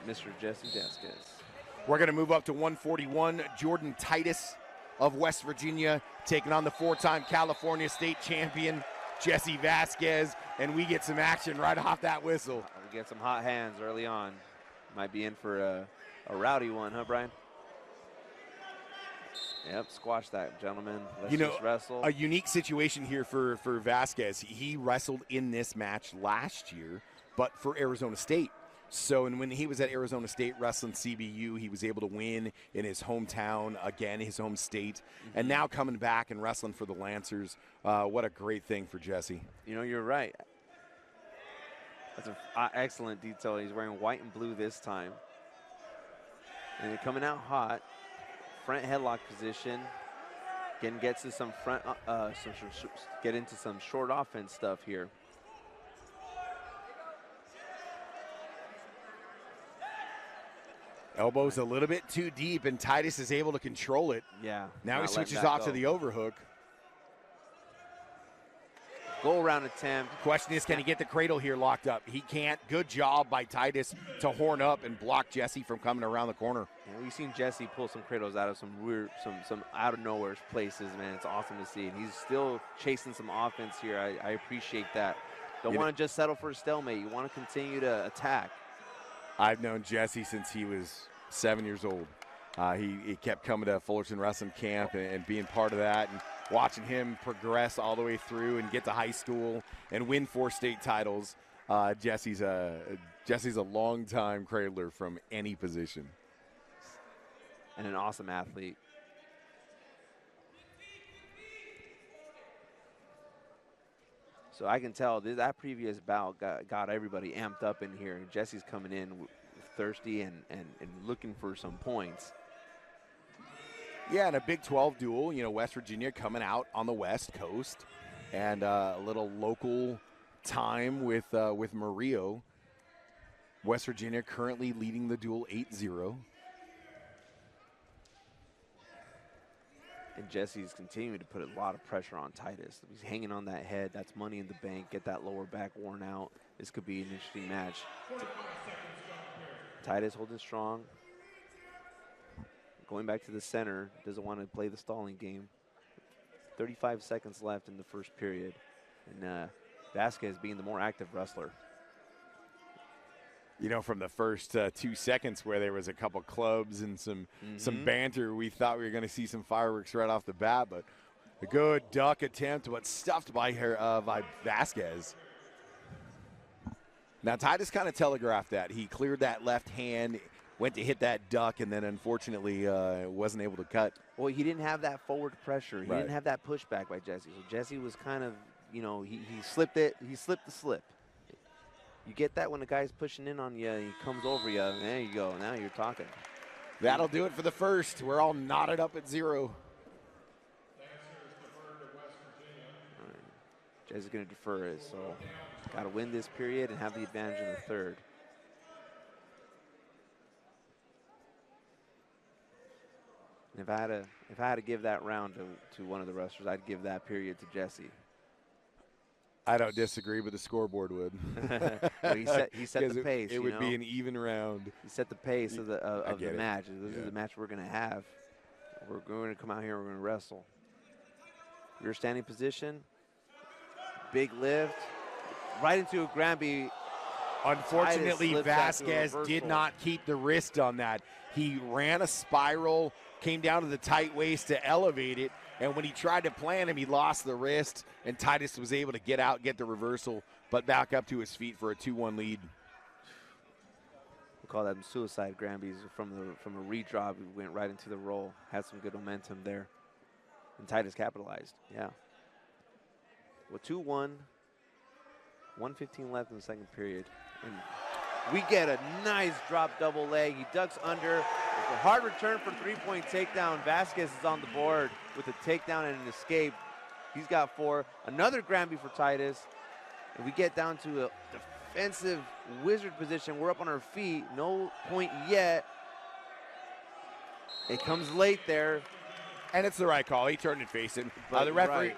Mr. Jesse Vasquez. We're going to move up to 141. Jordan Titus of West Virginia taking on the 4-time California State champion, Jesse Vasquez. And we get some action right off that whistle. We get some hot hands early on. Might be in for a rowdy one, huh, Brian? Yep, squash that, gentlemen. Let's just wrestle. A unique situation here for Vasquez. He wrestled in this match last year, but for Arizona State. So, and when he was at Arizona State wrestling CBU, he was able to win in his hometown, again, his home state. And now coming back and wrestling for the Lancers, what a great thing for Jesse. You know, you're right. That's an excellent detail. He's wearing white and blue this time. And they're coming out hot. Front headlock position. Again, gets to some front, get into some short offense stuff here. Elbows a little bit too deep, and Titus is able to control it. Yeah. Now he switches off to the overhook. Go around attempt. Question is, can he get the cradle here locked up? He can't. Good job by Titus to horn up and block Jesse from coming around the corner. You know, we've seen Jesse pull some cradles out of some weird, some out of nowhere places, man. It's awesome to see. And he's still chasing some offense here. I appreciate that. Don't want to just settle for a stalemate. You want to continue to attack. I've known Jesse since he was 7 years old. He kept coming to Fullerton Wrestling Camp and being part of that, and watching him progress all the way through and get to high school and win 4 state titles. Jesse's a long-time cradler from any position. And an awesome athlete. So I can tell that previous bout got everybody amped up in here. Jesse's coming in thirsty and looking for some points. Yeah, and a Big 12 duel. You know, West Virginia coming out on the West Coast, and a little local time with Murillo. West Virginia currently leading the duel 8-0. And Jesse's continuing to put a lot of pressure on Titus. He's hanging on that head. That's money in the bank. Get that lower back worn out. This could be an interesting match. Titus holding strong. Going back to the center. Doesn't want to play the stalling game. 35 seconds left in the first period. And Vasquez being the more active wrestler. You know, from the first 2 seconds where there was a couple clubs and some banter, we thought we were going to see some fireworks right off the bat, but a good duck attempt, but stuffed by Vasquez. Now, Titus kind of telegraphed that. He cleared that left hand, went to hit that duck, and then unfortunately wasn't able to cut. Well, he didn't have that forward pressure. He didn't have that pushback by Jesse. So Jesse was kind of, you know, he slipped it. He slipped the slip. You get that when the guy's pushing in on you, he comes over you, and there you go. Now you're talking. That'll do it for the first. We're all knotted up at 0. Jesse's going to defer it, so got to win this period and have the advantage in the third. And if I had to give that round to one of the wrestlers, I'd give that period to Jesse. I don't disagree, but the scoreboard would. Well, he set the pace. It would be an even round. He set the pace of the match. This is the match we're going to have. We're going to come out here and we're going to wrestle. Your standing position. Big lift. Right into a Granby. Unfortunately, Vasquez did not keep the wrist on that. He ran a spiral, came down to the tight waist to elevate it, and when he tried to plant him, he lost the wrist, and Titus was able to get out, get the reversal, but back up to his feet for a 2-1 lead. We call that suicide Granby's from a redrop. He went right into the roll, had some good momentum there, and Titus capitalized. Yeah. Well, 2-1, 1:15 left in the second period, and we get a nice drop double leg. He ducks under. It's a hard return for 3-point takedown. Vasquez is on the board with a takedown and an escape. He's got 4. Another Granby for Titus. And we get down to a defensive wizard position. We're up on our feet. No point yet. It comes late there. And it's the right call. He turned and faced him. The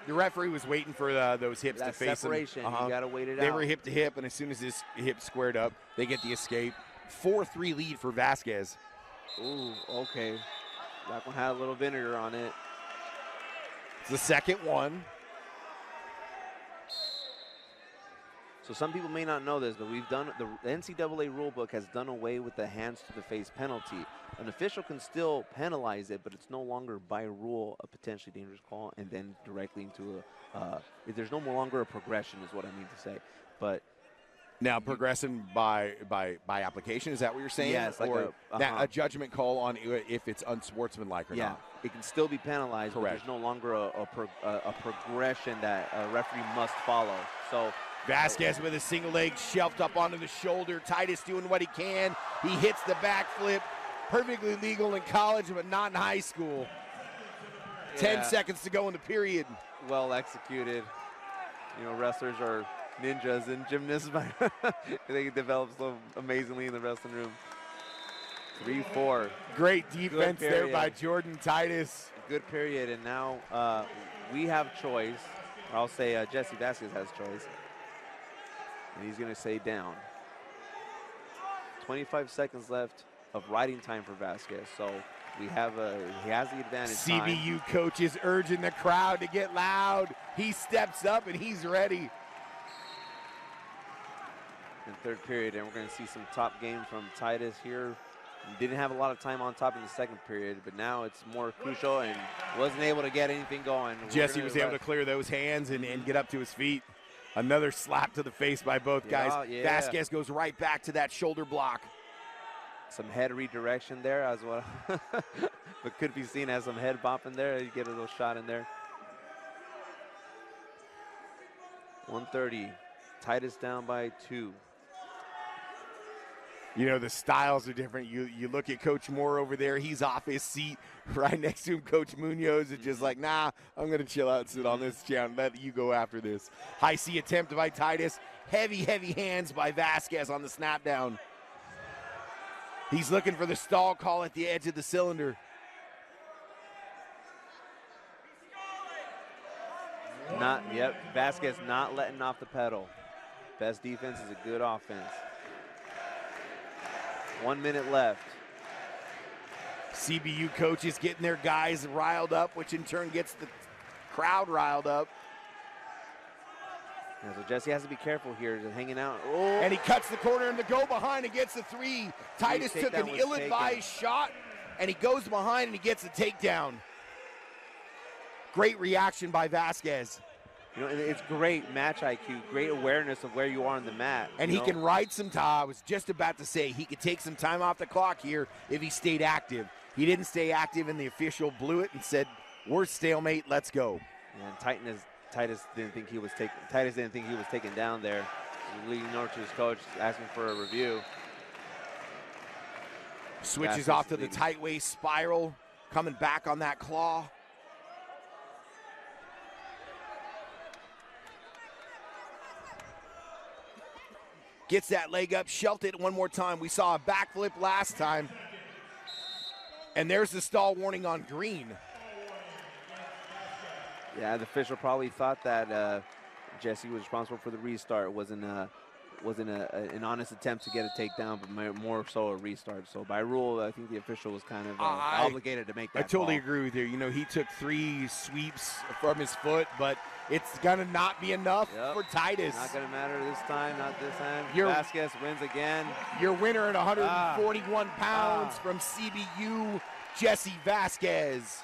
referee was waiting for those hips to face him. Separation. You got to wait it out. They were hip to hip, and as soon as his hip squared up, they get the escape. 4-3 lead for Vasquez. Ooh, okay. That one had a little vinegar on it. It's the second one. So some people may not know this, but the NCAA rulebook has done away with the hands to the face penalty. An official can still penalize it, but it's no longer by rule a potentially dangerous call, and then directly into there's no longer a progression, is what I mean to say. But now progressing by application, is that what you're saying? Yes, like a judgment call on if it's unsportsmanlike or not. It can still be penalized, Correct. But there's no longer a progression that a referee must follow. So Vasquez with a single leg shelved up onto the shoulder. Titus doing what he can. He hits the backflip. Perfectly legal in college, but not in high school. 10 seconds to go in the period. Well executed. You know, wrestlers are ninjas and gymnasts. They develop so amazingly in the wrestling room. 3-4. Great defense there by Jordan Titus. Good period, and now we have choice. Or I'll say Jesse Vasquez has choice. And he's going to say down. 25 seconds left of riding time for Vasquez. So he has the advantage. CBU coach is urging the crowd to get loud. He steps up and he's ready. In third period, and we're going to see some top game from Titus here. Didn't have a lot of time on top in the second period, but now it's more crucial and wasn't able to get anything going. Jesse was able to clear those hands and get up to his feet. Another slap to the face by both guys. Yeah. Vasquez goes right back to that shoulder block. Some head redirection there as well. But could be seen as some head bopping there. You get a little shot in there. 130. Titus down by 2. You know, the styles are different. You look at Coach Moore over there. He's off his seat. Right next to him, Coach Munoz is just like, nah, I'm going to chill out and sit on this chair and let you go after this. High C attempt by Titus. Heavy hands by Vasquez on the snap down. He's looking for the stall call at the edge of the cylinder. Vasquez not letting off the pedal. Best defense is a good offense. 1 minute left. CBU coaches getting their guys riled up, which in turn gets the crowd riled up. Yeah, so Jesse has to be careful here, just hanging out. Oh. And he cuts the corner and the go behind and gets the 3. Titus took an ill-advised shot, and he goes behind and he gets the takedown. Great reaction by Vasquez. You know, it's great match IQ, great awareness of where you are on the mat. And he can ride some time. I was just about to say he could take some time off the clock here if he stayed active. He didn't stay active, and the official blew it and said, "We're stalemate. Let's go." And Titus didn't think he was taken down there. Leading over to his coach, asking for a review. Switches off to the tight waist spiral, coming back on that claw. Gets that leg up, shelved it one more time. We saw a backflip last time. And there's the stall warning on green. Yeah, the official probably thought that Jesse was responsible for the restart. It wasn't an honest attempt to get a takedown, but more so a restart. So by rule, I think the official was kind of obligated to make that I totally call. agree with you. You know, he took 3 sweeps from his foot, but it's going to not be enough for Titus. Not going to matter this time, not this time. Vasquez wins again. Your winner at 141 pounds from CBU, Jesse Vasquez.